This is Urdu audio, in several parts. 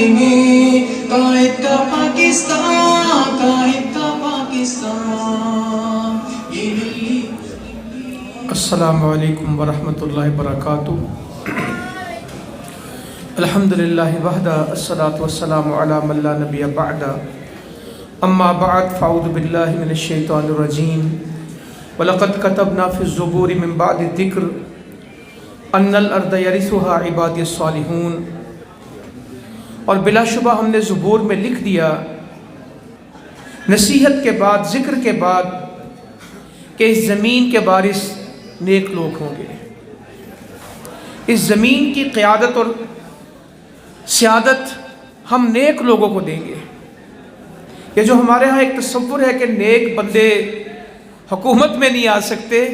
قائد کا پاکستان، قائد کا پاکستان. السلام علیکم ورحمۃ اللہ وبرکاتہ. الحمدللہ وحدہ الصلاۃ والسلام علی من لا نبی بعدہ. اما بعد فاعوذ باللہ من الشیطان الرجیم. وَلَقَدْ كَتَبْنَا فِي الزُّبُورِ مِن بَعْدِ الذِّكْرِ أَنَّ الْأَرْضَ يَرِثُهَا عِبَادِيَ الصَّالِحُونَ. اور بلا شبہ ہم نے زبور میں لکھ دیا نصیحت کے بعد، ذکر کے بعد، کہ اس زمین کے وارث نیک لوگ ہوں گے. اس زمین کی قیادت اور سیادت ہم نیک لوگوں کو دیں گے. یہ جو ہمارے ہاں ایک تصور ہے کہ نیک بندے حکومت میں نہیں آ سکتے،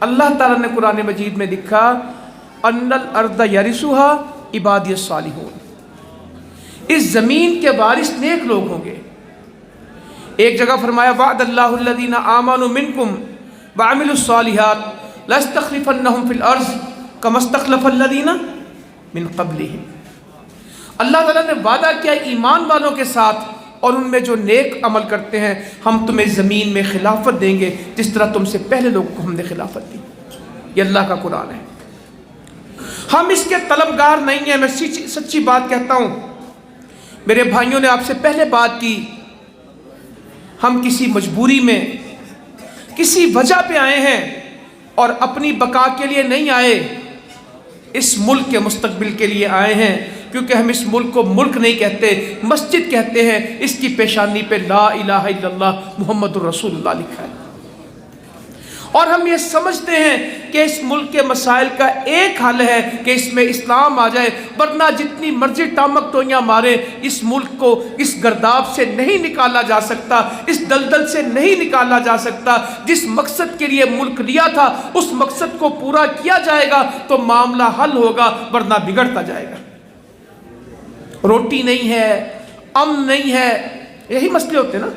اللہ تعالیٰ نے قرآن مجید میں لکھا ان الارض یرثها عبادی الصالحون. اس زمین کے وارث نیک لوگ ہوں گے. ایک جگہ فرمایا وعد اللہ الذین آمنوا منکم وعملوا الصالحات لاستخلفنہم فی الارض کما استخلف الذین من قبلہم. اللہ تعالیٰ نے وعدہ کیا ایمان والوں کے ساتھ اور ان میں جو نیک عمل کرتے ہیں ہم تمہیں زمین میں خلافت دیں گے جس طرح تم سے پہلے لوگوں کو ہم نے خلافت دی. یہ اللہ کا قرآن ہے. ہم اس کے طلبگار نہیں ہیں. میں سچی بات کہتا ہوں، میرے بھائیوں نے آپ سے پہلے بات کی، ہم کسی مجبوری میں کسی وجہ پہ آئے ہیں اور اپنی بقا کے لیے نہیں آئے، اس ملک کے مستقبل کے لیے آئے ہیں. کیونکہ ہم اس ملک کو ملک نہیں کہتے، مسجد کہتے ہیں. اس کی پیشانی پہ لا الہ الا اللہ محمد الرسول اللہ لکھا ہے. اور ہم یہ سمجھتے ہیں کہ اس ملک کے مسائل کا ایک حل ہے کہ اس میں اسلام آ جائے، ورنہ جتنی مرضی ٹامک ٹوئیاں مارے اس ملک کو اس گرداب سے نہیں نکالا جا سکتا، اس دلدل سے نہیں نکالا جا سکتا. جس مقصد کے لیے ملک لیا تھا اس مقصد کو پورا کیا جائے گا تو معاملہ حل ہوگا، ورنہ بگڑتا جائے گا. روٹی نہیں ہے، امن نہیں ہے، یہی مسئلے ہوتے ہیں نا.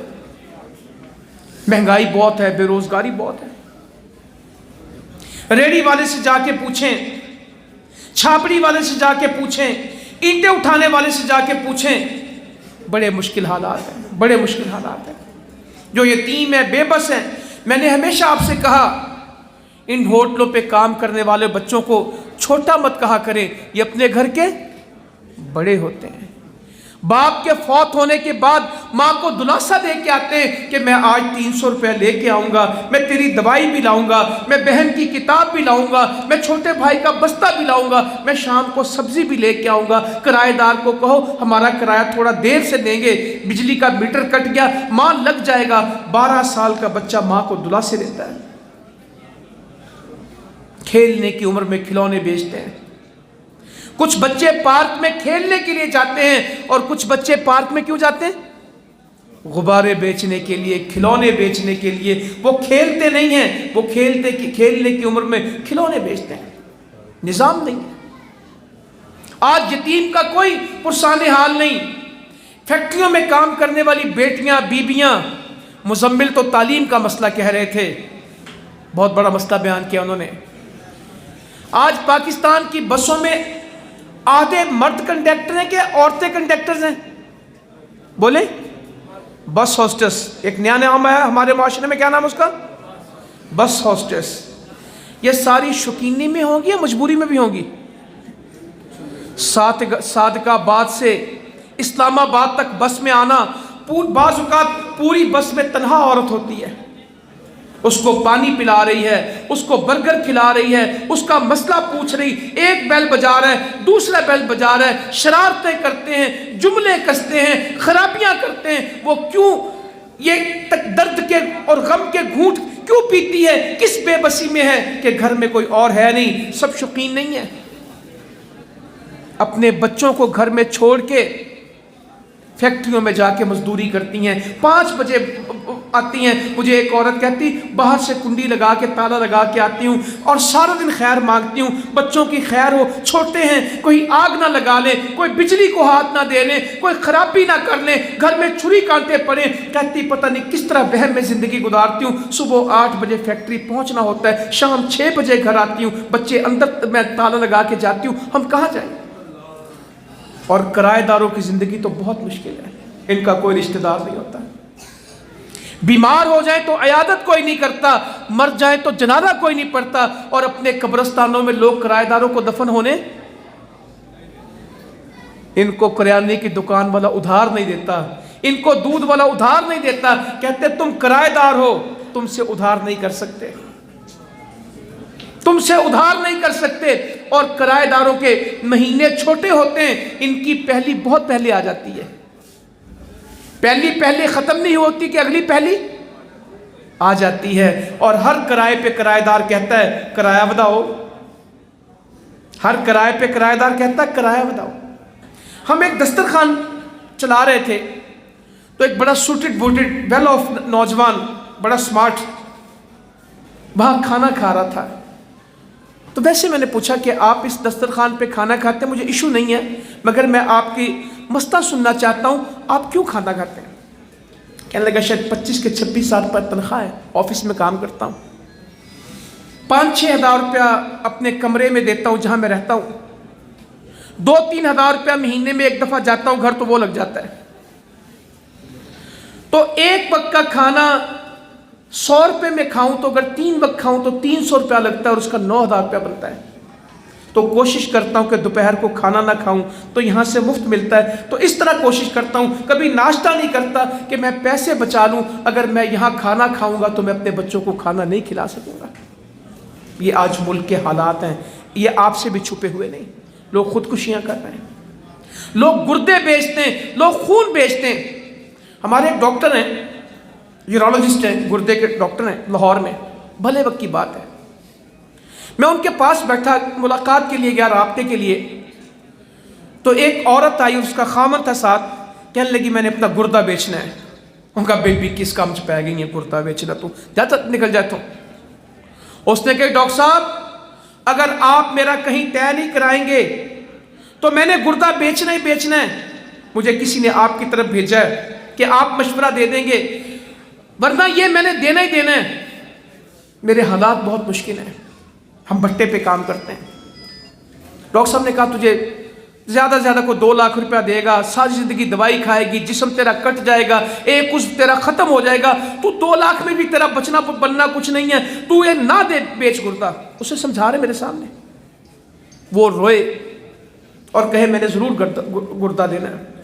مہنگائی بہت ہے، بے روزگاری بہت ہے. ریڑی والے سے جا کے پوچھیں، چھاپڑی والے سے جا کے پوچھیں، اینٹیں اٹھانے والے سے جا کے پوچھیں، بڑے مشکل حالات ہیں، بڑے مشکل حالات ہیں. جو یتیم ہیں، بے بس ہیں. میں نے ہمیشہ آپ سے کہا ان ہوٹلوں پہ کام کرنے والے بچوں کو چھوٹا مت کہا کریں، یہ اپنے گھر کے بڑے ہوتے ہیں. باپ کے فوت ہونے کے بعد ماں کو دلاسا دے کے آتے ہیں کہ میں آج 300 روپے لے کے آؤں گا، میں تیری دوائی بھی لاؤں گا، میں بہن کی کتاب بھی لاؤں گا، میں چھوٹے بھائی کا بستہ بھی لاؤں گا، میں شام کو سبزی بھی لے کے آؤں گا. کرایہ دار کو کہو ہمارا کرایہ تھوڑا دیر سے دیں گے، بجلی کا میٹر کٹ گیا، ماں لگ جائے گا. 12 سال کا بچہ ماں کو دلاسے دیتا ہے. کھیلنے کی عمر میں کھلونے بیچتے ہیں. کچھ بچے پارک میں کھیلنے کے لیے جاتے ہیں اور کچھ بچے پارک میں کیوں جاتے ہیں؟ غبارے بیچنے کے لیے، کھلونے بیچنے کے لیے. وہ کھیلتے نہیں ہیں، وہ کھیلنے کی عمر میں کھلونے بیچتے ہیں. نظام نہیں ہے. آج یتیم کا کوئی پرسان حال نہیں. فیکٹریوں میں کام کرنے والی بیٹیاں، بیبیاں. مزمل تو تعلیم کا مسئلہ کہہ رہے تھے، بہت بڑا مسئلہ بیان کیا انہوں نے. آج پاکستان کی بسوں میں آدھے مرد کنڈکٹر ہیں کہ عورتیں کنڈکٹرز ہیں؟ بولیں. بس ہاسٹس ایک نیا نام ہے ہمارے معاشرے میں. کیا نام اس کا؟ بس ہاسٹس. یہ ساری شوقینی میں ہوں گی یا مجبوری میں بھی ہوں گی؟ صادق آباد سے اسلام آباد تک بس میں آنا، بعض اوقات پوری بس میں تنہا عورت ہوتی ہے. اس کو پانی پلا رہی ہے، اس کو برگر کھلا رہی ہے، اس کا مسئلہ پوچھ رہی. ایک بیل بجا رہا ہے، دوسرا بیل بجا رہا ہے. شرارتیں کرتے ہیں، جملے کستے ہیں، خرابیاں کرتے ہیں. وہ کیوں یہ درد کے اور غم کے گھونٹ کیوں پیتی ہے؟ کس بے بسی میں ہے کہ گھر میں کوئی اور ہے نہیں؟ سب شوقین نہیں ہے. اپنے بچوں کو گھر میں چھوڑ کے فیکٹریوں میں جا کے مزدوری کرتی ہیں. 5 بجے آتی ہیں. مجھے ایک عورت کہتی باہر سے کنڈی لگا کے تالا لگا کے آتی ہوں اور سارا دن خیر مانگتی ہوں، بچوں کی خیر ہو، چھوٹے ہیں، کوئی آگ نہ لگا لیں، کوئی بجلی کو ہاتھ نہ دے لیں، کوئی خرابی نہ کر لیں، گھر میں چھری کانٹے پڑیں. کہتی پتہ نہیں کس طرح وہم میں زندگی گزارتی ہوں. صبح 8 بجے فیکٹری پہنچنا ہوتا ہے، شام 6 بجے گھر آتی ہوں، بچے اندر میں تالا لگا کے جاتی ہوں. ہم کہاں جائیں؟ اور کرایہ داروں کی زندگی تو بہت مشکل ہے، ان کا کوئی رشتہ دار نہیں ہوتا، بیمار ہو جائیں تو عیادت کوئی نہیں کرتا، مر جائیں تو جنازہ کوئی نہیں پڑھتا، اور اپنے قبرستانوں میں لوگ کرایہ داروں کو دفن ہونے، ان کو کریانے کی دکان والا ادھار نہیں دیتا، ان کو دودھ والا ادھار نہیں دیتا، کہتے تم کرایہ دار ہو، تم سے ادھار نہیں کر سکتے، تم سے ادھار نہیں کر سکتے، اور کرایہ داروں کے مہینے چھوٹے ہوتے ہیں، ان کی پہلی بہت پہلے آ جاتی ہے، پہلی ختم نہیں ہوتی کہ اگلی پہلی آ جاتی ہے، اور ہر کرائے پہ کرایہ دار کہتا ہے کرایہ بتاؤ، ہر کرائے پہ کرایہ دار کہتا ہے کرایہ بتاؤ۔ ہم ایک دسترخوان چلا رہے تھے تو ایک بڑا سوٹڈ بوٹڈ ویل آف نوجوان، بڑا سمارٹ، وہاں کھانا کھا رہا تھا، تو ویسے میں نے پوچھا کہ آپ اس دسترخوان پہ کھانا کھاتے ہیں، مجھے ایشو نہیں ہے، مگر میں آپ کی مسئلہ سننا چاہتا ہوں، آپ کیوں کھانا کھاتے ہیں؟ کہنے لگا شاید 25 کے 26 سال پر تنخواہ ہے، آفس میں کام کرتا ہوں، 5-6 ہزار روپیہ اپنے کمرے میں دیتا ہوں جہاں میں رہتا ہوں، 2-3 ہزار روپیہ مہینے میں ایک دفعہ جاتا ہوں گھر تو وہ لگ جاتا ہے، تو ایک وقت کا کھانا 100 روپے میں کھاؤں تو اگر 3 وقت کھاؤں تو 300 روپیہ لگتا ہے، اور اس کا 9,000 روپیہ بنتا ہے، تو کوشش کرتا ہوں کہ دوپہر کو کھانا نہ کھاؤں تو یہاں سے مفت ملتا ہے، تو اس طرح کوشش کرتا ہوں، کبھی ناشتہ نہیں کرتا کہ میں پیسے بچا لوں، اگر میں یہاں کھانا کھاؤں گا تو میں اپنے بچوں کو کھانا نہیں کھلا سکوں گا۔ یہ آج ملک کے حالات ہیں، یہ آپ سے بھی چھپے ہوئے نہیں، لوگ خودکشیاں کر رہے ہیں، لوگ گردے بیچتے ہیں، لوگ خون بیچتے ہیں۔ ہمارے ایک ڈاکٹر ہیں، یورولوجسٹ ہیں، گردے کے ڈاکٹر ہیں لاہور میں، بھلے وقت کی بات ہے، میں ان کے پاس بیٹھا، ملاقات کے لیے گیا، رابطے کے لیے، تو ایک عورت آئی، اس کا خامن تھا ساتھ، کہنے لگی میں نے اپنا گردہ بیچنا ہے، ان کا بل بھی کس کام سے پہ گئی ہے گردہ بیچنا، تو جاتا نکل جاتا ہوں۔ اس نے کہا ڈاکٹر صاحب اگر آپ میرا کہیں طے نہیں کرائیں گے تو میں نے گردہ بیچنا ہی بیچنا ہے، مجھے کسی نے آپ کی طرف بھیجا ہے کہ آپ مشورہ دے دیں گے، ورنہ یہ میں نے دینا ہی دینا ہے، میرے حالات بہت مشکل ہیں، ہم بھٹے پہ کام کرتے ہیں۔ ڈاکٹر صاحب نے کہا تجھے زیادہ سے زیادہ کوئی 2 لاکھ روپیہ دے گا، ساری زندگی دوائی کھائے گی، جسم تیرا کٹ جائے گا، ایک عضو تیرا ختم ہو جائے گا، تو 2 لاکھ میں بھی تیرا بننا کچھ نہیں ہے، تو یہ نہ دے بیچ گردہ۔ اسے سمجھا رہے میرے سامنے، وہ روئے اور کہے میں نے ضرور گردہ دینا ہے۔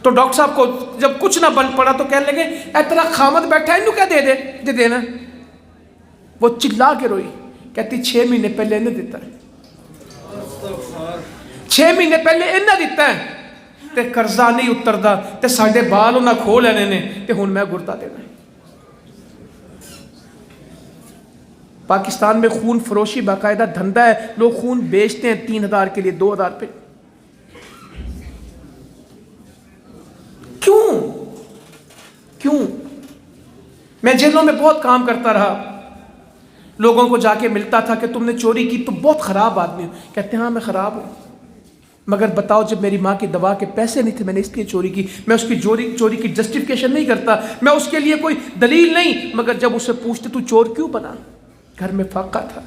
تو ڈاکٹر صاحب کو جب کچھ نہ بن پڑا تو کہنے لگے اے تیرا خامد بیٹھا ہے، انہوں کیا دے دینا؟ وہ چلا کے روئی، کہتی 6 مہینے پہلے انہیں دیتا ہے، 6 مہینے پہلے انہیں دیتا ہے، تے قرضہ نہیں اتردا، تے ساڈے بال انہاں کھو لینے نے، تے ہن میں گردہ دینا ہے۔ پاکستان میں خون فروشی باقاعدہ دھندا ہے، لوگ خون بیچتے ہیں 3,000 کے لیے، 2,000 پہ۔ کیوں؟ میں جیلوں میں بہت کام کرتا رہا، لوگوں کو جا کے ملتا تھا کہ تم نے چوری کی، تم بہت خراب آدمی ہو، کہتے ہیں ہاں میں خراب ہوں، مگر بتاؤ جب میری ماں کی دوا کے پیسے نہیں تھے میں نے اس لیے چوری کی، میں اس کی چوری کی جسٹیفیکیشن نہیں کرتا، میں اس کے لیے کوئی دلیل نہیں، مگر جب اسے پوچھتے تو چور کیوں بنا؟ گھر میں فاقہ تھا،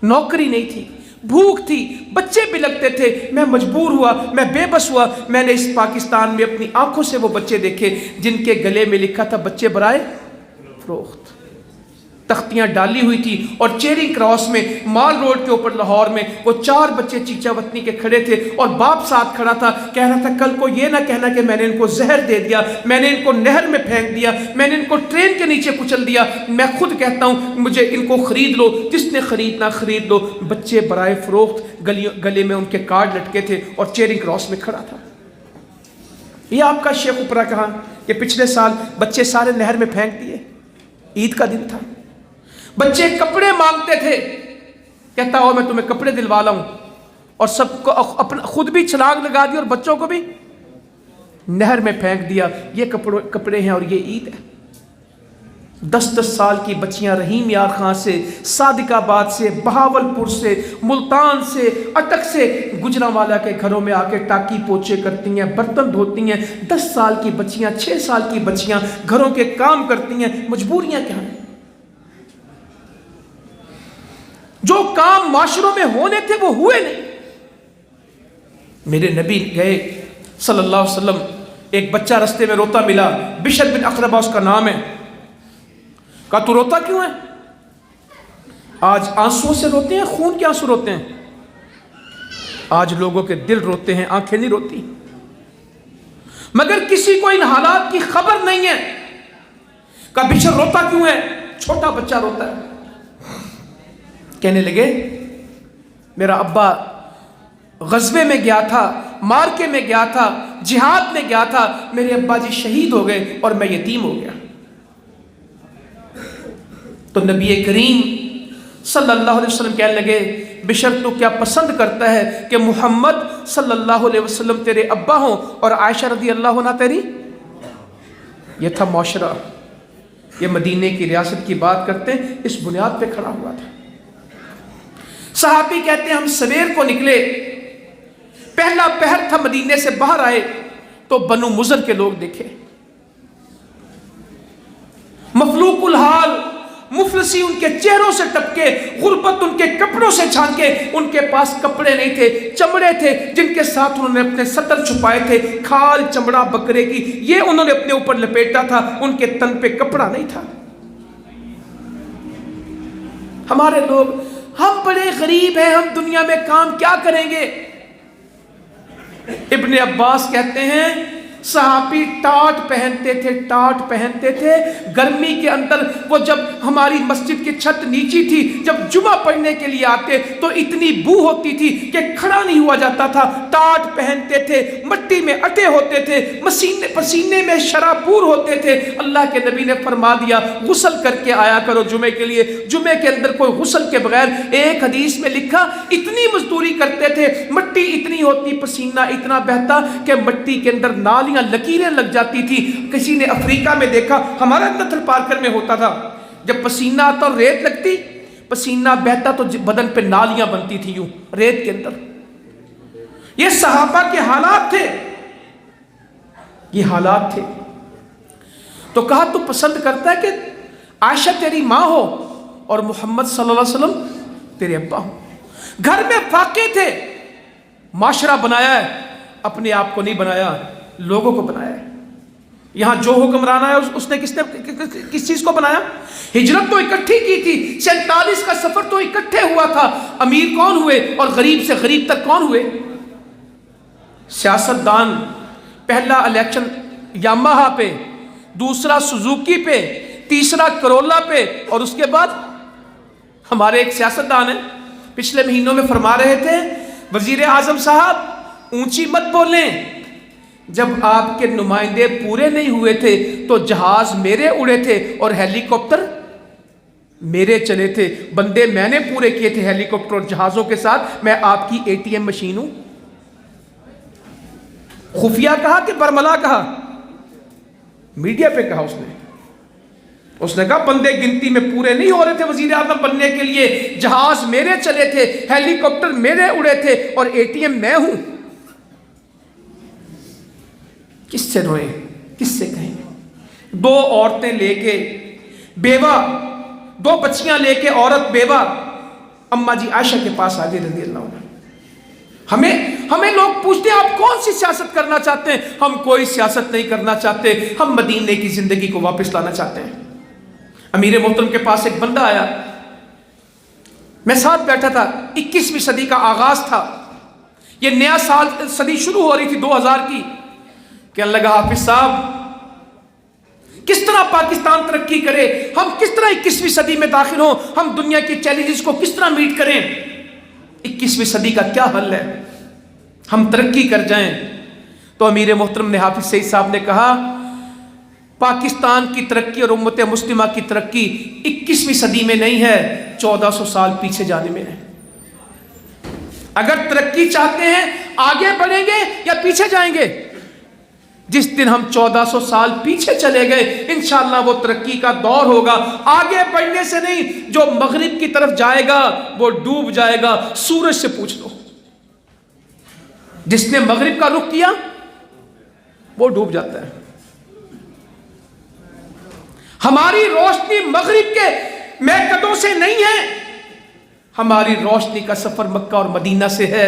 نوکری نہیں تھی، بھوک تھی، بچے بلکتے تھے، میں مجبور ہوا، میں بے بس ہوا، میں نے اس پاکستان میں اپنی آنکھوں سے وہ بچے دیکھے جن کے گلے میں لکھا تھا بچے برائے فروخت، تختیاں ڈالی ہوئی تھی، اور چیرنگ کراس میں مال روڈ کے اوپر لاہور میں وہ 4 بچے چیچا وطنی کے کھڑے تھے، اور باپ ساتھ کھڑا تھا، کہہ رہا تھا کل کو یہ نہ کہنا کہ میں نے ان کو زہر دے دیا، میں نے ان کو نہر میں پھینک دیا، میں نے ان کو ٹرین کے نیچے کچل دیا، میں خود کہتا ہوں مجھے ان کو خرید لو، جس نے خریدنا خرید لو۔ بچے برائے فروخت، گلے میں ان کے کارڈ لٹکے تھے، اور چیرنگ کراس میں کھڑا تھا۔ یہ آپ کا شیخ اوپرا کہاں کہ پچھلے سال بچے سارے نہر میں پھینک دیے، عید کا دن تھا، بچے کپڑے مانگتے تھے، کہتا ہو میں تمہیں کپڑے دلوا لاؤں، اور سب کو خود بھی چھلانگ لگا دی اور بچوں کو بھی نہر میں پھینک دیا۔ یہ کپڑے ہیں اور یہ عید ہے۔ 10-10 سال کی بچیاں رحیم یار خان سے، صادق آباد سے، بہاولپور سے، ملتان سے، اٹک سے، گجرانوالہ کے گھروں میں آ کے ٹاکی پوچھے کرتی ہیں، برتن دھوتی ہیں۔ 10 سال کی بچیاں، 6 سال کی بچیاں گھروں کے کام کرتی ہیں۔ مجبوریاں کیا ہیں؟ جو کام معاشروں میں ہونے تھے وہ ہوئے نہیں۔ میرے نبی گئے صلی اللہ علیہ وسلم، ایک بچہ رستے میں روتا ملا، بشر بن اقربہ اس کا نام ہے. کہا تو روتا کیوں ہے؟ آج آنسوؤں سے روتے ہیں، خون کے آنسو روتے ہیں. آج لوگوں کے دل روتے ہیں، آنکھیں نہیں روتی. مگر کسی کو ان حالات کی خبر نہیں ہے. کہا بشر روتا کیوں ہے؟ چھوٹا بچہ روتا ہے. کہنے لگے میرا ابا غزوے میں گیا تھا، مارکے میں گیا تھا، جہاد میں گیا تھا، میرے ابا جی شہید ہو گئے اور میں یتیم ہو گیا. تو نبی کریم صلی اللہ علیہ وسلم کہنے لگے بشر تو کیا پسند کرتا ہے کہ محمد صلی اللہ علیہ وسلم تیرے ابا ہوں اور عائشہ رضی اللہ عنہ تیری؟ یہ تھا معاشرہ. یہ مدینے کی ریاست کی بات کرتے ہیں، اس بنیاد پہ کھڑا ہوا تھا. صحابی کہتے ہیں ہم سویر کو نکلے، پہلا پہر تھا، مدینے سے باہر آئے تو بنو مضر کے لوگ دیکھے، مفلوق الحال، مفلسی ان کے چہروں سے ٹپکے، غربت ان کے کپڑوں سے چھانکے. ان کے پاس کپڑے نہیں تھے، چمڑے تھے جن کے ساتھ انہوں نے اپنے سطر چھپائے تھے، کھال چمڑا بکرے کی یہ انہوں نے اپنے اوپر لپیٹا تھا، ان کے تن پہ کپڑا نہیں تھا. ہمارے لوگ ہم بڑے غریب ہیں، ہم دنیا میں کام کیا کریں گے؟ ابن عباس کہتے ہیں صحابی ٹاٹ پہنتے تھے، ٹاٹ پہنتے تھے گرمی کے اندر. وہ جب ہماری مسجد کی چھت نیچی تھی، جب جمعہ پڑھنے کے لیے آتے تو اتنی بو ہوتی تھی کہ کھڑا نہیں ہوا جاتا تھا. ٹاٹ پہنتے تھے، مٹی میں اٹے ہوتے تھے، پسینے میں شرابور ہوتے تھے. اللہ کے نبی نے فرما دیا غسل کر کے آیا کرو جمعے کے لیے. جمعے کے اندر کوئی غسل کے بغیر، ایک حدیث میں لکھا اتنی مزدوری کرتے تھے، مٹی اتنی ہوتی، پسینہ اتنا بہتا کہ مٹی کے اندر لکیریں لگ جاتی تھی. کسی نے افریقہ میں دیکھا، ہمارا نتھل پارکر میں ہوتا تھا، جب پسینہ آتا اور ریت لگتی، پسینہ بہتا تو بدن پہ نالیاں بنتی تھی یوں ریت کے اندر. یہ صحابہ کے حالات تھے، یہ حالات تھے. تو کہا تو پسند کرتا ہے کہ عائشہ تیری ماں ہو اور محمد صلی اللہ علیہ وسلم تیرے ابا ہو. گھر میں فاقے تھے، معاشرہ بنایا ہے، اپنے آپ کو نہیں بنایا، لوگوں کو بنایا ہے. یہاں جو حکمران آیا اس نے کس چیز کو بنایا؟ ہجرت تو اکٹھی کی تھی، 47 کا سفر تو اکٹھے ہوا تھا. امیر کون ہوئے اور غریب سے غریب تک کون ہوئے؟ سیاست دان. پہلا الیکشن یاماہا پہ، دوسرا سوزوکی پہ، تیسرا کرولا پہ، اور اس کے بعد ہمارے ایک سیاست دان ہیں پچھلے مہینوں میں فرما رہے تھے وزیر اعظم صاحب اونچی مت بولیں، جب آپ کے نمائندے پورے نہیں ہوئے تھے تو جہاز میرے اڑے تھے اور ہیلی کاپٹر میرے چلے تھے. بندے میں نے پورے کیے تھے ہیلی کاپٹر اور جہازوں کے ساتھ. میں آپ کی ATM مشین ہوں. خفیہ کہا کہ برملا کہا؟ میڈیا پہ کہا اس نے کہا بندے گنتی میں پورے نہیں ہو رہے تھے وزیر اعظم بننے کے لیے، جہاز میرے چلے تھے، ہیلی کاپٹر میرے اڑے تھے اور ATM میں ہوں. کس سے روئیں، کس سے کہیں؟ 2 عورتیں لے کے بیوہ، 2 بچیاں لے کے عورت بیوہ اماں جی عائشہ کے پاس آ گئی رضی اللہ عنہ. ہمیں لوگ پوچھتے ہیں آپ کون سی سیاست کرنا چاہتے ہیں؟ ہم کوئی سیاست نہیں کرنا چاہتے، ہم مدینے کی زندگی کو واپس لانا چاہتے ہیں. امیر محترم کے پاس ایک بندہ آیا، میں ساتھ بیٹھا تھا، 21ویں صدی کا آغاز تھا، یہ نیا سال صدی شروع ہو رہی تھی 2000 کی. کہنے لگا حافظ صاحب کس طرح پاکستان ترقی کرے، ہم کس طرح 21ویں صدی میں داخل ہوں، ہم دنیا کی چیلنجز کو کس طرح میٹ کریں، 21ویں صدی کا کیا حل ہے، ہم ترقی کر جائیں. تو امیر محترم نے حافظ سعید صاحب نے کہا پاکستان کی ترقی اور امت مسلمہ کی ترقی 21ویں صدی میں نہیں ہے، 1400 سال پیچھے جانے میں ہے. اگر ترقی چاہتے ہیں آگے بڑھیں گے یا پیچھے جائیں گے؟ جس دن ہم 1400 سال پیچھے چلے گئے انشاءاللہ وہ ترقی کا دور ہوگا. آگے بڑھنے سے نہیں، جو مغرب کی طرف جائے گا وہ ڈوب جائے گا. سورج سے پوچھ لو، جس نے مغرب کا رخ کیا وہ ڈوب جاتا ہے. ہماری روشنی مغرب کے میکدوں سے نہیں ہے، ہماری روشنی کا سفر مکہ اور مدینہ سے ہے.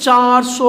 400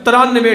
93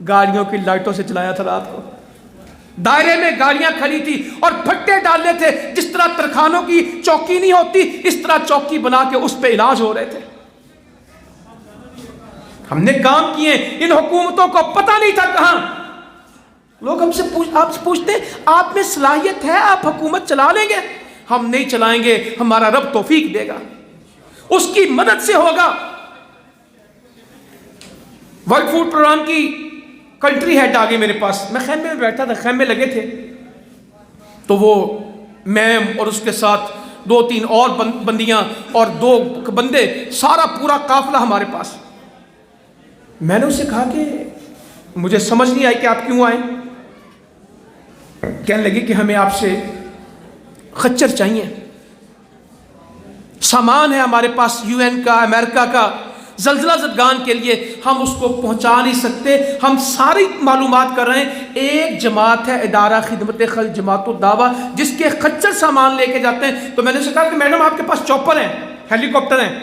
گاڑیوں کی لائٹوں سے جلایا تھا رات کو. دائرے میں گاڑیاں کھڑی تھی اور پھٹے ڈالے تھے. جس طرح ترخانوں کی چوکی نہیں ہوتی اس طرح چوکی بنا کے اس پہ علاج ہو رہے تھے. ہم نے کام کیے. ان حکومتوں کو پتہ نہیں تھا کہاں. لوگ ہم سے آپ سے پوچھتے ہیں آپ میں صلاحیت ہے, آپ حکومت چلا لیں گے؟ ہم نہیں چلائیں گے, ہمارا رب توفیق دے گا, اس کی مدد سے ہوگا. ورلڈ فوڈ پروگرام کی کنٹری ہیڈ آ گئی میرے پاس. میں خیمے میں بیٹھا تھا, خیمے لگے تھے, تو وہ میم اور اس کے ساتھ 2-3 اور بندیاں اور 2 بندے, سارا پورا قافلہ ہمارے پاس. میں نے اس سے کہا کہ مجھے سمجھ نہیں آئی کہ آپ کیوں آئے. کہنے لگی کہ ہمیں آپ سے خچر چاہیے, سامان ہے ہمارے پاس یو این کا, امریکہ کا, زلزلہ زدگان کے لیے, ہم اس کو پہنچا نہیں سکتے. ہم ساری معلومات کر رہے ہیں. ایک جماعت ہے ادارہ خدمت خلق جماعت الدعوہ جس کے خچر سامان لے کے جاتے ہیں. تو میں نے اسے کہا کہ میڈم آپ کے پاس چوپر ہیں, ہیلی کاپٹر ہیں,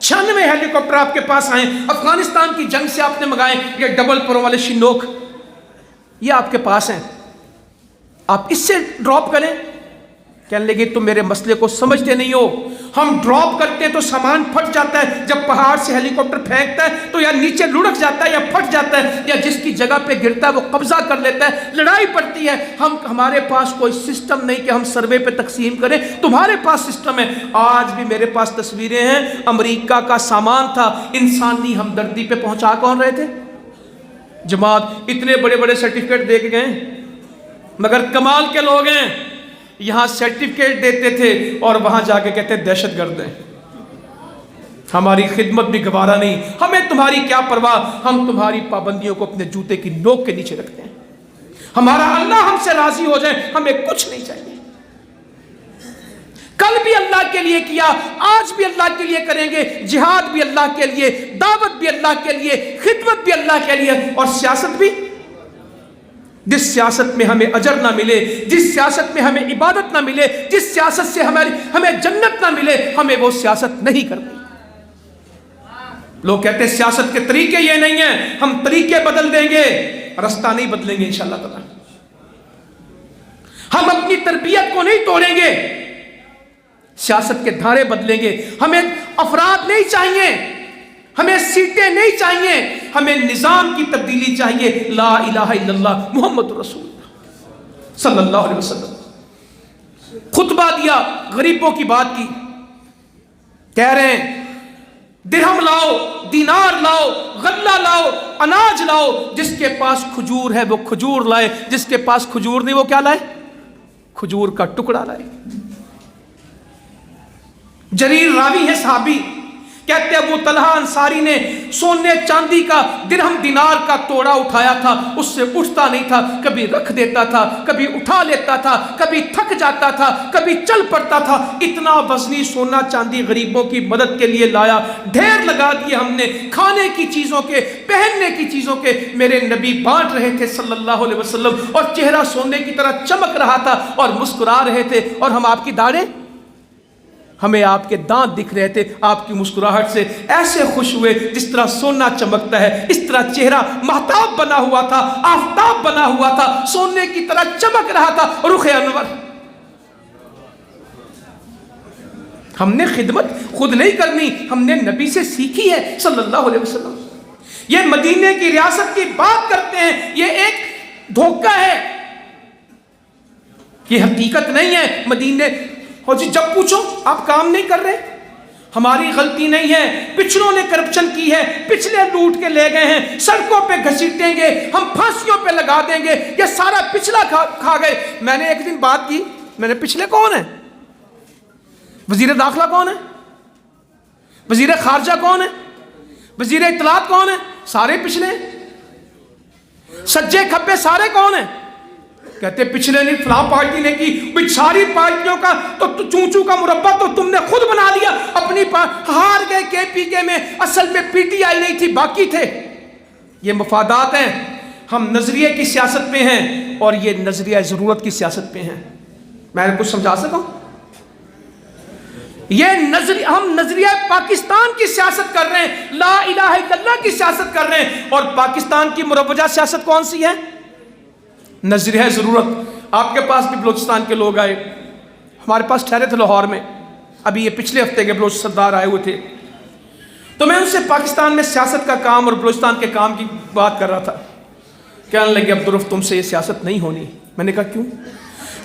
96 ہیلی کاپٹر آپ کے پاس آئیں, افغانستان کی جنگ سے آپ نے منگائے, یہ ڈبل پرو والے شنوک یہ آپ کے پاس ہیں, آپ اس سے ڈراپ کریں. کہنے لگے تم میرے مسئلے کو سمجھتے نہیں ہو. ہم ڈراپ کرتے ہیں تو سامان پھٹ جاتا ہے. جب پہاڑ سے ہیلی کاپٹر پھینکتا ہے تو یا نیچے لڑک جاتا ہے یا پھٹ جاتا ہے, یا جس کی جگہ پہ گرتا ہے وہ قبضہ کر لیتا ہے, لڑائی پڑتی ہے. ہمارے پاس کوئی سسٹم نہیں کہ ہم سروے پہ تقسیم کریں. تمہارے پاس سسٹم ہے. آج بھی میرے پاس تصویریں ہیں, امریکہ کا سامان تھا, انسانی ہمدردی پہ پہنچا کون رہے تھے؟ جماعت. اتنے بڑے بڑے سرٹیفکیٹ دے کے گئے, مگر کمال کے لوگ ہیں. یہاں سرٹیفکیٹ دیتے تھے اور وہاں جا کے کہتے دہشت گرد ہیں. ہماری خدمت بھی گوارا نہیں, ہمیں تمہاری کیا پرواہ, ہم تمہاری پابندیوں کو اپنے جوتے کی نوک کے نیچے رکھتے ہیں. ہمارا اللہ ہم سے راضی ہو جائے, ہمیں کچھ نہیں چاہیے. کل بھی اللہ کے لیے کیا, آج بھی اللہ کے لیے کریں گے. جہاد بھی اللہ کے لیے, دعوت بھی اللہ کے لیے, خدمت بھی اللہ کے لیے, اور سیاست بھی. جس سیاست میں ہمیں اجر نہ ملے, جس سیاست میں ہمیں عبادت نہ ملے, جس سیاست سے ہمیں جنت نہ ملے, ہمیں وہ سیاست نہیں کرنی. لوگ کہتے ہیں سیاست کے طریقے یہ نہیں ہیں, ہم طریقے بدل دیں گے, رستہ نہیں بدلیں گے انشاءاللہ تعالی. ہم اپنی تربیت کو نہیں توڑیں گے, سیاست کے دھارے بدلیں گے. ہمیں افراد نہیں چاہیے, ہمیں سیٹیں نہیں چاہیے, ہمیں نظام کی تبدیلی چاہیے. لا الہ الا اللہ محمد رسول اللہ صلی اللہ علیہ وسلم. خطبہ دیا, غریبوں کی بات کی, کہہ رہے ہیں درہم لاؤ, دینار لاؤ, غلہ لاؤ, اناج لاؤ. جس کے پاس کھجور ہے وہ کھجور لائے, جس کے پاس کھجور نہیں وہ کیا لائے؟ کھجور کا ٹکڑا لائے. جریر راوی ہے صحابی, کہتے ابو طلحہ انصاری نے سونے چاندی کا درہم دینار کا توڑا اٹھایا تھا, اس سے اٹھتا نہیں تھا. کبھی رکھ دیتا تھا, کبھی اٹھا لیتا تھا, کبھی تھک جاتا تھا, کبھی چل پڑتا تھا. اتنا وزنی سونا چاندی غریبوں کی مدد کے لیے لایا, ڈھیر لگا دیے ہم نے, کھانے کی چیزوں کے, پہننے کی چیزوں کے. میرے نبی بانٹ رہے تھے صلی اللہ علیہ وسلم, اور چہرہ سونے کی طرح چمک رہا تھا اور مسکرا رہے تھے, اور ہم آپ کی داڑھیں, ہمیں آپ کے دانت دکھ رہے تھے. آپ کی مسکراہٹ سے ایسے خوش ہوئے جس طرح سونا چمکتا ہے, اس طرح چہرہ مہتاب بنا ہوا تھا, آفتاب بنا ہوا تھا, سونے کی طرح چمک رہا تھا رخ انور. ہم نے خدمت خود نہیں کرنی, ہم نے نبی سے سیکھی ہے صلی اللہ علیہ وسلم. یہ مدینے کی ریاست کی بات کرتے ہیں, یہ ایک دھوکہ ہے, یہ حقیقت نہیں ہے. مدینے اور جب پوچھو آپ کام نہیں کر رہے, ہماری غلطی نہیں ہے, پچھلوں نے کرپشن کی ہے, پچھلے لوٹ کے لے گئے ہیں, سڑکوں پہ گھسیٹیں گے, ہم پھانسیوں پہ لگا دیں گے, یہ سارا پچھلا کھا گئے. میں نے ایک دن بات کی, میں نے پچھلے کون ہیں؟ وزیر داخلہ کون ہے؟ وزیر خارجہ کون ہے؟ وزیر اطلاعات کون ہے؟ سارے پچھلے. سجے کھپے سارے کون ہیں؟ کہتے پچھلے نہیں, فلاں پارٹی نے کی. بھئی ساری پارٹیوں کا تو چونچو کا مربع تو تم نے خود بنا لیا. اپنی ہار گئے کے پی کے میں, اصل میں پی ٹی آئی نہیں تھی, باقی تھے. یہ مفادات ہیں. ہم نظریے کی سیاست پہ ہیں اور یہ نظریہ ضرورت کی سیاست پہ ہیں. میں کچھ سمجھا سکوں؟ یہ ہم نظریہ پاکستان کی سیاست کر رہے ہیں، لا الہ الا اللہ کی سیاست کر رہے ہیں، اور پاکستان کی مروجہ سیاست کون سی ہے؟ نظریہ ضرورت۔ آپ کے پاس بھی بلوچستان کے لوگ آئے، ہمارے پاس ٹھہرے تھے لاہور میں، ابھی یہ پچھلے ہفتے کے بلوچ سردار آئے ہوئے تھے، تو میں ان سے پاکستان میں سیاست کا کام اور بلوچستان کے کام کی بات کر رہا تھا۔ کہنے لگے عبدالرف تم سے یہ سیاست نہیں ہونی۔ میں نے کہا کیوں؟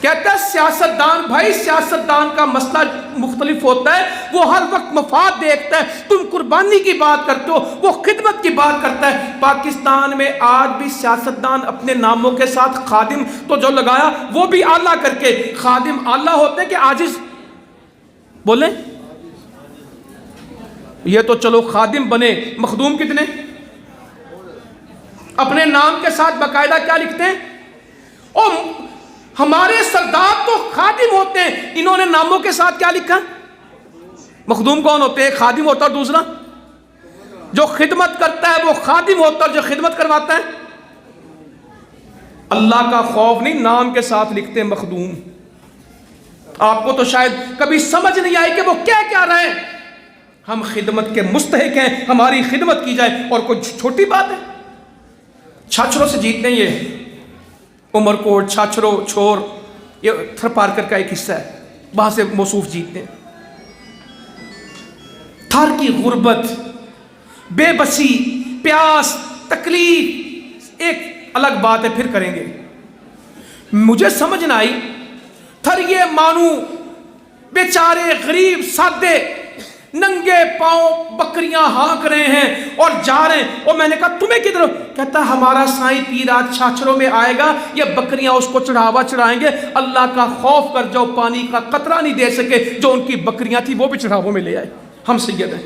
کہتا ہے سیاستدان بھائی، سیاستدان کا مسئلہ مختلف ہوتا ہے، وہ ہر وقت مفاد دیکھتا ہے، تم قربانی کی بات کرتے ہو، وہ خدمت کی بات کرتا ہے۔ پاکستان میں آج بھی سیاستدان اپنے ناموں کے ساتھ خادم تو جو لگایا وہ بھی اعلیٰ کر کے، خادم اعلیٰ ہوتے ہیں کہ عاجز؟ بولیں، یہ تو چلو خادم بنے، مخدوم کتنے؟ اپنے نام کے ساتھ باقاعدہ کیا لکھتے ہیں؟ اور ہمارے سردار تو خادم ہوتے ہیں، انہوں نے ناموں کے ساتھ کیا لکھا؟ مخدوم کون ہوتے ہیں؟ خادم ہوتا ہے، اور دوسرا جو خدمت کرتا ہے وہ خادم ہوتا ہے، اور جو خدمت کرواتا ہے اللہ کا خوف نہیں، نام کے ساتھ لکھتے ہیں مخدوم۔ آپ کو تو شاید کبھی سمجھ نہیں آئی کہ وہ کیا رہے ہیں۔ ہم خدمت کے مستحق ہیں، ہماری خدمت کی جائے، اور کوئی چھوٹی بات ہے؟ چھاچھروں سے جیتنے، یہ عمر کوٹ، چھاچھروں، چھور، یہ تھر پارکر کا ایک حصہ ہے، وہاں سے موصوف جیتتے ہیں۔ تھر کی غربت، بے بسی، پیاس، تکلیف ایک الگ بات ہے، پھر کریں گے۔ مجھے سمجھ نہ آئی، تھر یہ مانو بیچارے غریب سادے ننگے پاؤں بکریاں ہانک رہے ہیں اور جا رہے ہیں، اور میں نے کہا تمہیں کدھر؟ کہتا ہمارا سائیں پیر آج چھاچھروں میں آئے گا، یہ بکریاں اس کو چڑھاوا چڑھائیں گے، اللہ کا خوف کر جاؤ، پانی کا قطرہ نہیں دے سکے، جو ان کی بکریاں تھی وہ بھی چڑھاووں میں لے آئے۔ ہم سید ہیں۔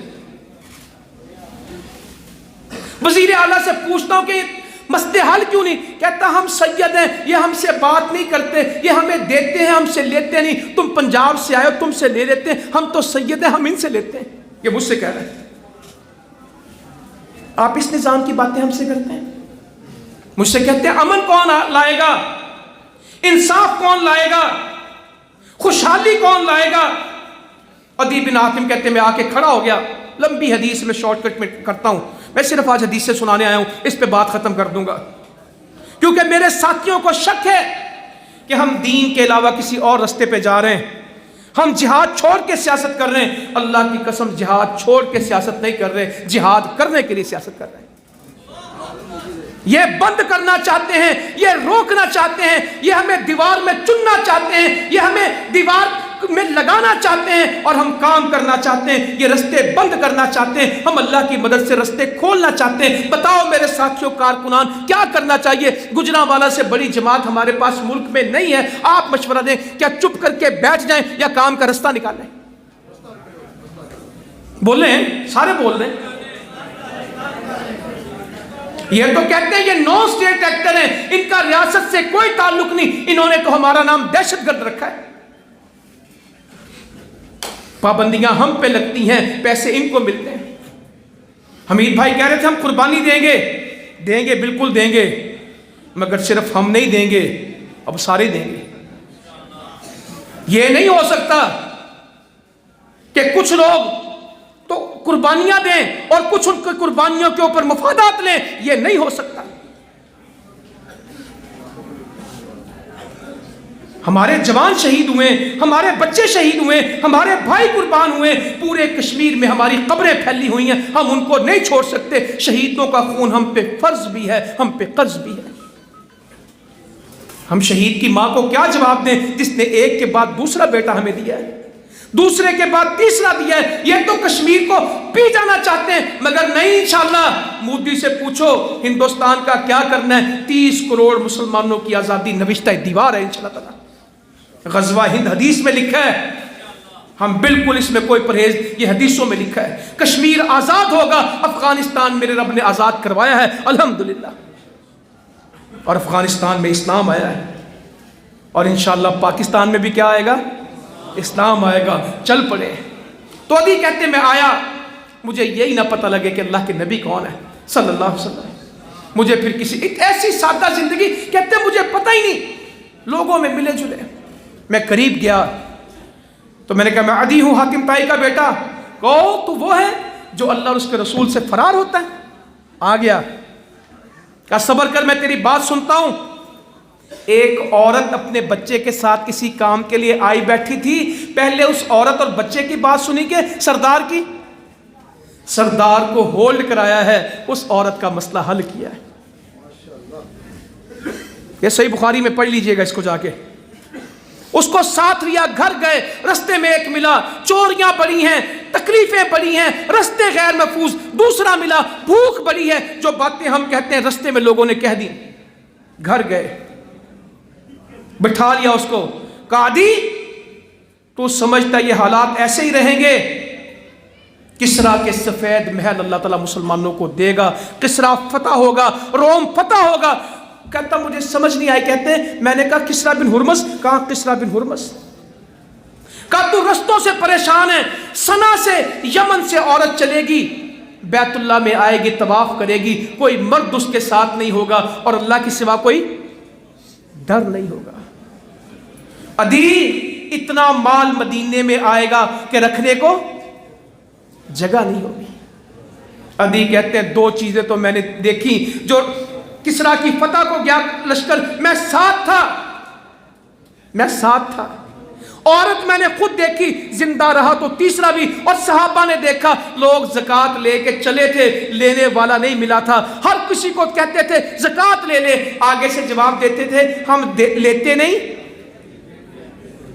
وزیر اعلیٰ سے پوچھتا ہوں کہ مسئلے حل کیوں نہیں؟ کہتا ہم سید ہیں، یہ ہم سے بات نہیں کرتے، یہ ہمیں دیتے ہیں، ہم سے لیتے نہیں۔ تم پنجاب سے آئے ہو، تم سے لے لیتے ہیں، ہم تو سید ہیں، ہم ان سے لیتے ہیں۔ یہ مجھ سے کہہ رہے ہیں۔ آپ اس نظام کی باتیں ہم سے کرتے ہیں، مجھ سے کہتے ہیں امن کون لائے گا، انصاف کون لائے گا، خوشحالی کون لائے گا؟ عدی بن حاتم کہتے ہیں میں آ کے کھڑا ہو گیا، لمبی حدیث میں شارٹ کٹ میں کرتا ہوں، میں صرف آج حدیث سے سنانے آیا ہوں، اس پہ بات ختم کر دوں گا، کیونکہ میرے ساتھیوں کو شک ہے کہ ہم دین کے علاوہ کسی اور رستے پہ جا رہے ہیں، ہم جہاد چھوڑ کے سیاست کر رہے ہیں۔ اللہ کی قسم جہاد چھوڑ کے سیاست نہیں کر رہے، جہاد کرنے کے لیے سیاست کر رہے ہیں۔ یہ بند کرنا چاہتے ہیں، یہ روکنا چاہتے ہیں، یہ ہمیں دیوار میں چننا چاہتے ہیں، یہ ہمیں دیوار میں لگانا چاہتے ہیں، اور ہم کام کرنا چاہتے ہیں، یہ رستے بند کرنا چاہتے ہیں، ہم اللہ کی مدد سے رستے کھولنا چاہتے ہیں۔ بتاؤ میرے ساتھیوں کارکنان کیا کرنا چاہیے؟ گجرانوالہ سے بڑی جماعت ہمارے پاس ملک میں نہیں ہے، آپ مشورہ دیں، کیا چپ کر کے بیٹھ جائیں یا کام کا رستہ نکال لیں؟ بول رہے ہیں، سارے بول رہے ہیں۔ یہ تو کہتے ہیں یہ نو اسٹیٹ ایکٹر ہیں، ان کا ریاست سے کوئی تعلق نہیں، انہوں نے تو ہمارا نام دہشت گرد رکھا ہے۔ پابندیاں ہم پہ لگتی ہیں، پیسے ان کو ملتے ہیں۔ حمید بھائی کہہ رہے تھے ہم قربانی دیں گے بالکل دیں گے، مگر صرف ہم نہیں دیں گے، اب سارے دیں گے۔ یہ نہیں ہو سکتا کہ کچھ لوگ تو قربانیاں دیں اور کچھ ان کی قربانیوں کے اوپر مفادات لیں، یہ نہیں ہو سکتا۔ ہمارے جوان شہید ہوئے، ہمارے بچے شہید ہوئے، ہمارے بھائی قربان ہوئے، پورے کشمیر میں ہماری قبریں پھیلی ہوئی ہیں، ہم ان کو نہیں چھوڑ سکتے۔ شہیدوں کا خون ہم پہ فرض بھی ہے، ہم پہ قرض بھی ہے۔ ہم شہید کی ماں کو کیا جواب دیں جس نے ایک کے بعد دوسرا بیٹا ہمیں دیا ہے، دوسرے کے بعد تیسرا دیا ہے؟ یہ تو کشمیر کو پی جانا چاہتے ہیں، مگر نہیں۔ انشاءاللہ مودی سے پوچھو ہندوستان کا کیا کرنا ہے، 30 کروڑ مسلمانوں کی آزادی نوشتہ دیوار ہے انشاءاللہ تعالی۔ غزوہ ہند حدیث میں لکھا ہے، ہم بالکل اس میں کوئی پرہیز، یہ حدیثوں میں لکھا ہے۔ کشمیر آزاد ہوگا، افغانستان میرے رب نے آزاد کروایا ہے الحمدللہ، اور افغانستان میں اسلام آیا ہے، اور انشاءاللہ پاکستان میں بھی کیا آئے گا؟ اسلام آئے گا۔ چل پڑے۔ تو علی کہتے ہیں میں آیا، مجھے یہی نہ پتہ لگے کہ اللہ کے نبی کون ہے صلی اللہ علیہ وسلم، مجھے پھر کسی ایک ایسی سادہ زندگی، کہتے ہیں مجھے پتہ ہی نہیں، لوگوں میں ملے جلے۔ میں قریب گیا، تو میں نے کہا میں عدی ہوں حاکم طائی کا بیٹا. کہو تو وہ ہے جو اللہ اور اس کے رسول سے فرار ہوتا ہے. آ گیا. کہا صبر کر میں تیری بات سنتا ہوں. ایک عورت اپنے بچے کے ساتھ کسی کام کے لیے آئی بیٹھی تھی. پہلے اس عورت اور بچے کی بات سنی کہ سردار کی. سردار کو ہولڈ کرایا ہے, اس عورت کا مسئلہ حل کیا ہے. یہ صحیح بخاری میں پڑھ لیجئے گا اس کو جا کے. اس کو ساتھ لیا, گھر گئے, رستے میں ایک ملا, چوریاں بڑی ہیں, تکلیفیں بڑی ہیں, رستے غیر محفوظ. دوسرا ملا, بھوک بڑی ہے, جو باتیں ہم کہتے ہیں رستے میں لوگوں نے کہہ دی. گھر گئے, بٹھا لیا اس کو, کہا عدی تو سمجھتا یہ حالات ایسے ہی رہیں گے؟ کسرا کے سفید محل اللہ تعالیٰ مسلمانوں کو دے گا, کسرا فتح ہوگا, روم فتح ہوگا. کہتا مجھے سمجھ نہیں آئی. کہتے ہیں میں نے کہا کسرا بن ہرمز. کہاں کسرا بن ہرمز؟ کہا تو رستوں سے پریشان ہے, سنا سے یمن سے عورت چلے گی, بیت اللہ میں آئے گی, طواف کرے گی, کوئی مرد اس کے ساتھ نہیں ہوگا اور اللہ کے سوا کوئی ڈر نہیں ہوگا. عدی اتنا مال مدینے میں آئے گا کہ رکھنے کو جگہ نہیں ہوگی. عدی کہتے ہیں دو چیزیں تو میں نے دیکھی جو کسرا کی فتح کو گیا لشکر, میں ساتھ تھا. عورت میں نے خود دیکھی, زندہ رہا تو تیسرا بھی. اور صحابہ نے دیکھا, لوگ زکوٰۃ لے کے چلے تھے, لینے والا نہیں ملا تھا. ہر کسی کو کہتے تھے زکوٰۃ لے لے, آگے سے جواب دیتے تھے ہم لیتے نہیں,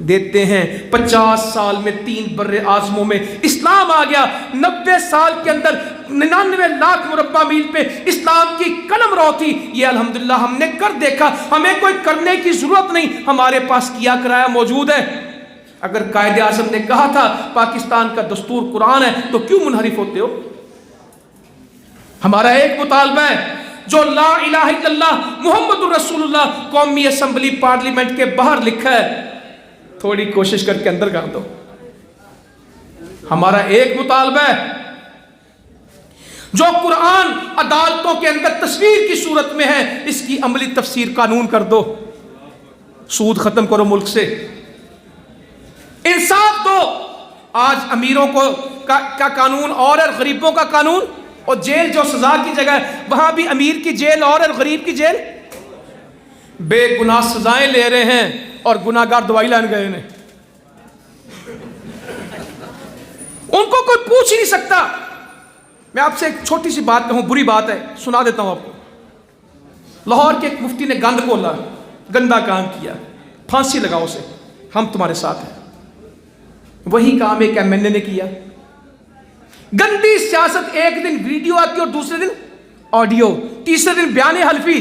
دیتے ہیں. 50 سال میں 3 بر اعظموں میں اسلام آ گیا. 90 سال کے اندر 99 لاکھ مربع میل پہ اسلام کی قلم رو تھی. یہ الحمدللہ ہم نے کر دیکھا, ہمیں کوئی کرنے کی ضرورت نہیں, ہمارے پاس کیا کرایا موجود ہے. اگر قائد اعظم نے کہا تھا پاکستان کا دستور قرآن ہے تو کیوں منحرف ہوتے ہو؟ ہمارا ایک مطالبہ ہے, جو لا الہ الا اللہ محمد الرسول اللہ قومی اسمبلی پارلیمنٹ کے باہر لکھا ہے, تھوڑی کوشش کر کے اندر کر دو. ہمارا ایک مطالبہ ہے, جو قرآن عدالتوں کے اندر تصویر کی صورت میں ہے, اس کی عملی تفسیر قانون کر دو. سود ختم کرو ملک سے, انصاف دو. آج امیروں کا قانون اور غریبوں کا قانون, اور جیل جو سزا کی جگہ ہے وہاں بھی امیر کی جیل اور غریب کی جیل. بے گناہ سزائیں لے رہے ہیں اور گناہگار دوائی لائن گئے ہیں. ان کو کوئی پوچھ ہی نہیں سکتا. میں آپ سے ایک چھوٹی سی بات کہوں, بری بات ہے, سنا دیتا ہوں آپ کو. لاہور کے ایک مفتی نے گند کھولا, گندا کام کیا, پھانسی لگاؤ اسے, ہم تمہارے ساتھ ہیں. وہی کام ایک MNA نے کیا. گندی سیاست, ایک دن ویڈیو آتی اور دوسرے دن آڈیو, تیسرے دن بیان حلفی,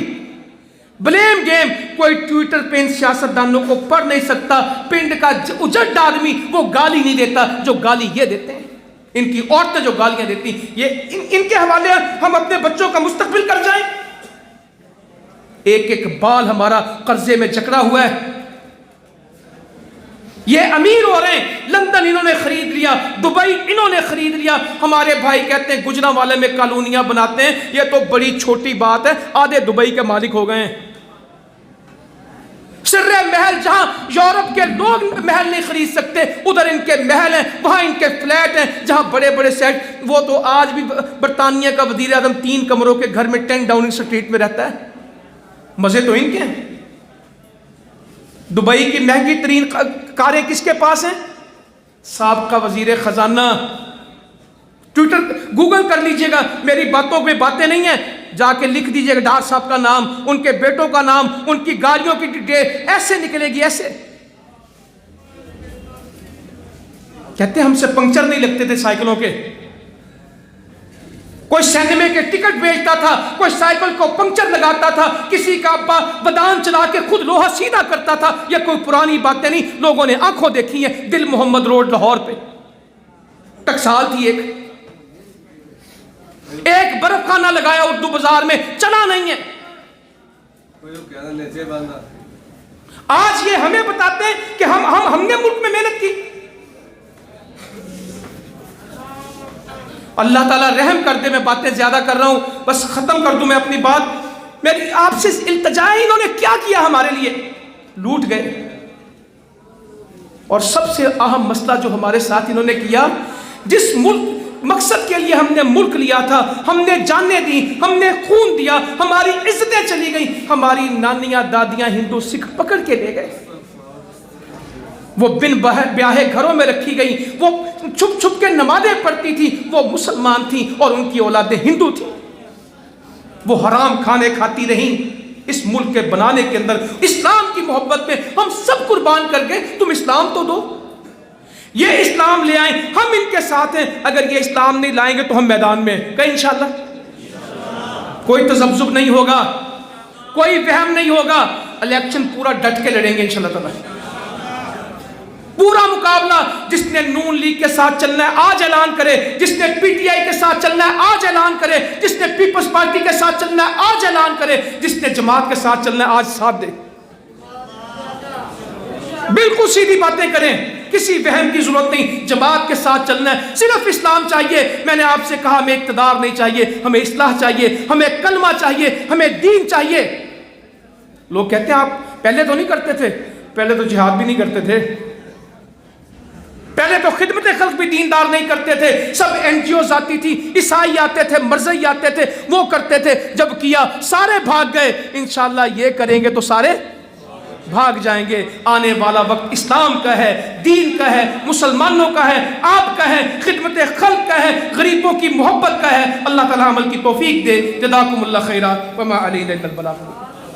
بلیم گیم. کوئی ٹویٹر پہ ان سیاست دانوں کو پڑھ نہیں سکتا. پنڈ کا اجڑ آدمی وہ گالی نہیں دیتا جو گالی یہ دیتے ہیں. ان کی عورتیں جو گالیاں دیتی, یہ ان کے حوالے ہم اپنے بچوں کا مستقبل کر جائیں. ایک ایک بال ہمارا قرضے میں جکڑا ہوا ہے. یہ امیر ہو رہے ہیں, لندن انہوں نے خرید لیا, دبئی انہوں نے خرید لیا. ہمارے بھائی کہتے ہیں گجرانوالے میں کالونیاں بناتے ہیں, یہ تو بڑی چھوٹی بات ہے, آدھے دبئی کے مالک ہو گئے ہیں. سر محل جہاں یورپ کے لوگ محل نہیں خرید سکتے, ادھر ان کے محل ہیں, وہاں ان کے فلیٹ ہیں, جہاں بڑے بڑے سیٹ. وہ تو آج بھی برطانیہ کا وزیر اعظم 3 کمروں کے گھر میں 10 ڈاؤننگ اسٹریٹ میں رہتا ہے. مزے تو ان کے ہیں. دبئی کی مہنگی ترین کاریں کس کے پاس ہیں؟ سابقہ وزیر خزانہ. ٹویٹر گوگل کر لیجئے گا, میری باتوں پہ باتیں نہیں ہیں, جا کے لکھ دیجئے گا ڈار صاحب کا نام, ان کے بیٹوں کا نام, ان کی گاڑیوں کی ڈیٹیل, ایسے نکلے گی. ایسے کہتے ہیں ہم سے پنکچر نہیں لگتے تھے سائیکلوں کے. کوئی سینمے کے ٹکٹ بیچتا تھا, کوئی سائیکل کو پنکچر لگاتا تھا, کسی کا ابا ودان چلا کے خود لوہا سیدھا کرتا تھا. یہ کوئی پرانی باتیں نہیں, لوگوں نے آنکھوں دیکھی ہیں. دل محمد روڈ لاہور پہ ٹکسال تھی, ایک برف خانہ لگایا اردو بازار میں, چلا نہیں ہے. آج یہ ہمیں بتاتے ہیں کہ ہم نے ملک میں محنت کی. اللہ تعالیٰ رحم کر دے, میں باتیں زیادہ کر رہا ہوں, بس ختم کر دوں میں اپنی بات. میری آپ سے التجا ہے, انہوں نے کیا کیا ہمارے لیے؟ لوٹ گئے. اور سب سے اہم مسئلہ جو ہمارے ساتھ انہوں نے کیا، جس مقصد کے لیے ہم نے ملک لیا تھا، ہم نے جانیں دی، ہم نے خون دیا، ہماری عزتیں چلی گئیں، ہماری نانیاں دادیاں ہندو سکھ پکڑ کے لے گئے، وہ بن بیاہے گھروں میں رکھی گئی، وہ چھپ چھپ کے نمازیں پڑھتی تھی، وہ مسلمان تھیں اور ان کی اولادیں ہندو تھیں، وہ حرام کھانے کھاتی رہیں۔ اس ملک کے بنانے کے اندر اسلام کی محبت میں ہم سب قربان کر گئے، تم اسلام تو دو، یہ اسلام لے آئیں، ہم ان کے ساتھ ہیں، اگر یہ اسلام نہیں لائیں گے تو ہم میدان میں کہ انشاءاللہ کوئی تذبذب نہیں ہوگا، کوئی وہم نہیں ہوگا، الیکشن پورا ڈٹ کے لڑیں گے انشاءاللہ تعالی، پورا مقابلہ۔ جس نے نون لیگ کے ساتھ چلنا ہے آج اعلان کرے، جس نے پی ٹی آئی کے ساتھ چلنا ہے آج اعلان کرے، جس نے پیپلز پارٹی کے ساتھ چلنا ہے آج اعلان کرے، جس نے جماعت کے ساتھ چلنا ہے آج ساتھ دے، بالکل سیدھی باتیں کریں، کسی وہم کی ضرورت نہیں، جماعت کے ساتھ چلنا ہے، صرف اسلام چاہیے۔ میں نے آپ سے کہا ہمیں اقتدار نہیں چاہیے، ہمیں اصلاح چاہیے، ہمیں کلمہ چاہیے، ہمیں دین چاہیے۔ لوگ کہتے ہیں آپ پہلے تو نہیں کرتے تھے، پہلے تو جہاد بھی نہیں کرتے تھے، پہلے تو خدمت خلق بھی دیندار نہیں کرتے تھے، سب این جی اوز آتی تھی، عیسائی آتے تھے، مرزائی آتے تھے، وہ کرتے تھے، جب کیا سارے بھاگ گئے۔ انشاءاللہ یہ کریں گے تو سارے بھاگ جائیں گے۔ آنے والا وقت اسلام کا ہے، دین کا ہے، مسلمانوں کا ہے، آپ کا ہے، خدمت خلق کا ہے، غریبوں کی محبت کا ہے۔ اللہ تعالی عمل کی توفیق دے۔ جزاکم اللہ خیرا وما علینا الا البلاغ۔